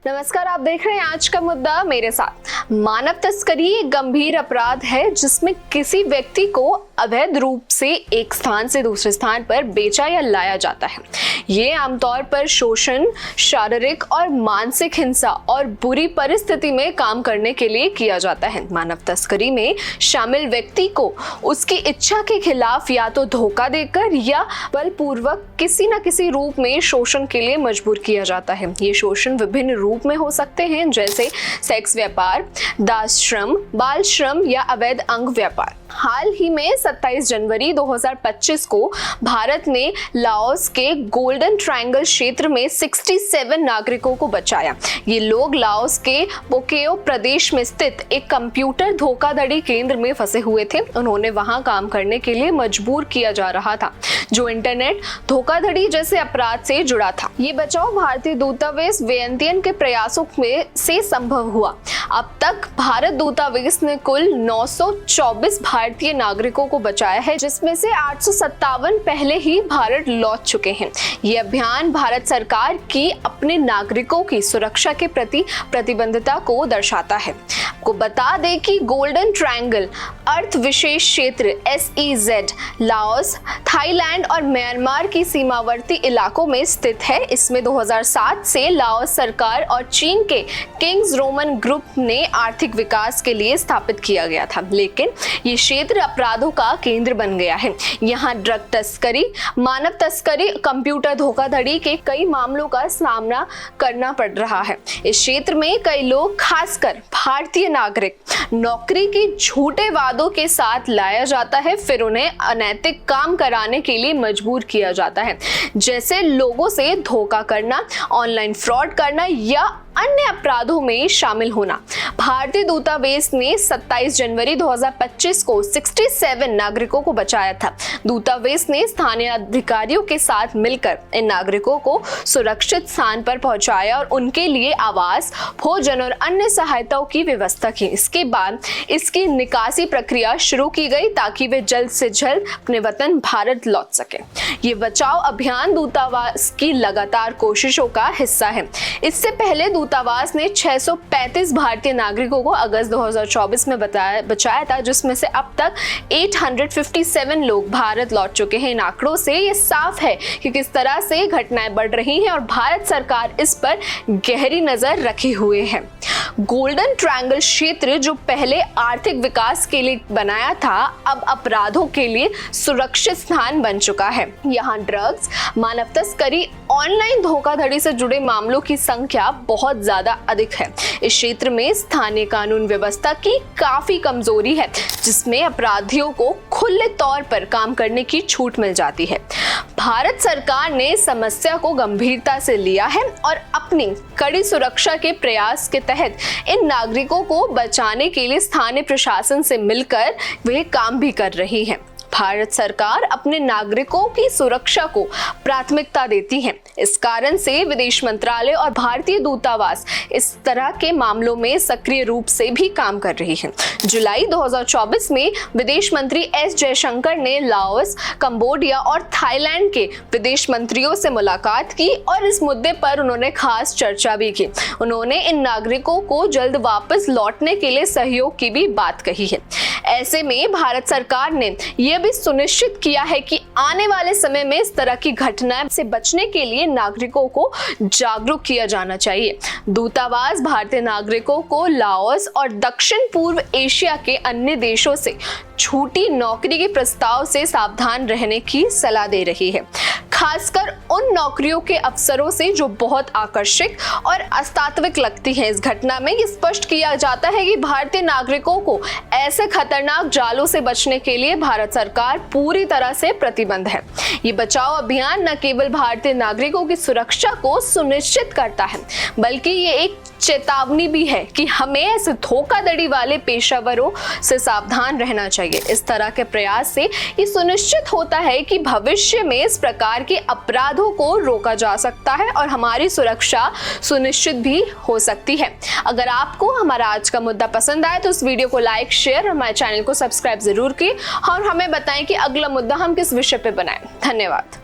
नमस्कार, आप देख रहे हैं आज का मुद्दा मेरे साथ। मानव तस्करी एक गंभीर अपराध है जिसमें किसी व्यक्ति को अवैध रूप से एक स्थान से दूसरे स्थान पर बेचा या लाया जाता है। ये आमतौर पर शोषण, शारीरिक और मानसिक हिंसा और बुरी परिस्थिति में काम करने के लिए किया जाता है। मानव तस्करी में शामिल व्यक्ति को उसकी इच्छा के खिलाफ या तो धोखा देकर या बलपूर्वक किसी न किसी रूप में शोषण के लिए मजबूर किया जाता है। ये शोषण विभिन्न रूप में हो सकते हैं, जैसे सेक्स व्यापार, दास श्रम, बाल श्रम या अवैध अंग व्यापार। हाल ही में 27 जनवरी 2025 को भारत ने लाओस के गोल्डन ट्रायंगल क्षेत्र में 67 नागरिकों को बचाया। ये लोग लाओस के बोकेओ प्रदेश में स्थित एक कंप्यूटर धोखाधड़ी केंद्र में फंसे हुए थे। उन्होंने वहां काम करने के लिए मजबूर किया जा रहा था, जो इंटरनेट धोखाधड़ी जैसे अपराध से जुड़ा था। ये बचाव भारतीय दूतावास वियंतियन के प्रयासों में से संभव हुआ। अब तक भारत दूतावास ने कुल 924 भारतीय नागरिकों को बचाया है, जिसमें से 857 पहले ही भारत लौट चुके हैं। ये अभियान भारत सरकार की अपने नागरिकों की सुरक्षा के प्रति प्रतिबद्धता को दर्शाता है। आपको बता दें कि गोल्डन ट्रायंगल अर्थ विशेष क्षेत्र SEZ लाओस, थाईलैंड और म्यांमार की सीमावर्ती इलाकों में स्थित है। इसमें 2007 से लाओस सरकार और चीन के किंग्स रोमन ग्रुप ने आर्थिक विकास के लिए स्थापित किया गया था, लेकिन ये क्षेत्र अपराधों का केंद्र बन गया है। यहाँ ड्रग तस्करी, मानव तस्करी, कंप्यूटर धोखाधड़ी के कई मामलों का सामना करना पड़ रहा है। इस क्षेत्र में कई लोग, खासकर भारतीय नागरिक, नौकरी के झूठे वादों के साथ लाया जाता है, फिर उन्हें अनैतिक काम कराने के लिए मजबूर किया जाता है, जैसे लोगों से धोखा करना, ऑनलाइन फ्रॉड करना या अन्य अपराधों में शामिल होना। भारतीय दूतावास ने 27 जनवरी 2025 को 67 नागरिकों को बचाया था। दूतावास ने स्थानीय अधिकारियों के साथ मिलकर इन नागरिकों को सुरक्षित स्थान पर पहुंचाया और उनके लिए आवास, भोजन और अन्य सहायताओं की व्यवस्था की। इसके बाद इसकी निकासी प्रक्रिया शुरू की गई ताकि वे जल्द से जल्द अपने वतन भारत लौट सके। ये बचाव अभियान दूतावास की लगातार कोशिशों का हिस्सा है। इससे पहले दूतावास ने 635 भारतीय नागरिकों को अगस्त 2024 में बचाया था, जिसमें से अब तक 857 लोग भारत लौट चुके हैं। इन आंकड़ों से ये साफ है कि किस तरह से घटनाएं बढ़ रही हैं और भारत सरकार इस पर गहरी नजर रखे हुए है। गोल्डन ट्रायंगल क्षेत्र, जो पहले आर्थिक विकास के लिए बनाया था, अब अपराधों के लिए सुरक्षित स्थान बन चुका है। यहाँ ड्रग्स, मानव तस्करी, ऑनलाइन धोखाधड़ी से जुड़े मामलों की संख्या बहुत ज्यादा अधिक है। इस क्षेत्र में स्थानीय कानून व्यवस्था की काफी कमजोरी है, जिसमें अपराधियों को खुले तौर पर काम करने की छूट मिल जाती है। भारत सरकार ने समस्या को गंभीरता से लिया है और अपनी कड़ी सुरक्षा के प्रयास के तहत इन नागरिकों को बचाने के लिए स्थानीय प्रशासन से मिलकर वे काम भी कर रही है। भारत सरकार अपने नागरिकों की सुरक्षा को प्राथमिकता देती है। इस कारण से विदेश मंत्रालय और भारतीय दूतावास इस तरह के मामलों में सक्रिय रूप से भी काम कर रही है। जुलाई 2024 में विदेश मंत्री S जयशंकर ने लाओस, कंबोडिया और थाईलैंड के विदेश मंत्रियों से मुलाकात की और इस मुद्दे पर उन्होंने खास चर्चा भी की। उन्होंने इन नागरिकों को जल्द वापस लौटने के लिए सहयोग की भी बात कही है। ऐसे में भारत सरकार ने यह भी सुनिश्चित किया है कि आने वाले समय में इस तरह की घटनाएं से बचने के लिए नागरिकों को जागरूक किया जाना चाहिए। दूतावास भारतीय नागरिकों को लाओस और दक्षिण पूर्व एशिया के अन्य देशों से झूठी नौकरी के प्रस्ताव से सावधान रहने की सलाह दे रही है, खासकर उन नौकरियों के अवसरों से जो बहुत आकर्षक और अस्तात्विक लगती हैं। इस घटना में ये स्पष्ट किया जाता है कि भारतीय नागरिकों को ऐसे खतरनाक जालों से बचने के लिए भारत सरकार पूरी तरह से प्रतिबद्ध है। ये बचाव अभियान न केवल भारतीय नागरिकों की सुरक्षा को सुनिश्चित करता है, बल्कि ये एक चेतावनी भी है कि हमें ऐसे धोखाधड़ी वाले पेशेवरों से सावधान रहना चाहिए। इस तरह के प्रयास से ये सुनिश्चित होता है कि भविष्य में इस प्रकार के अपराधों को रोका जा सकता है और हमारी सुरक्षा सुनिश्चित भी हो सकती है। अगर आपको हमारा आज का मुद्दा पसंद आए तो इस वीडियो को लाइक, शेयर और हमारे चैनल को सब्सक्राइब जरूर कीजिए और हमें बताएं कि अगला मुद्दा हम किस विषय पे बनाएं। धन्यवाद।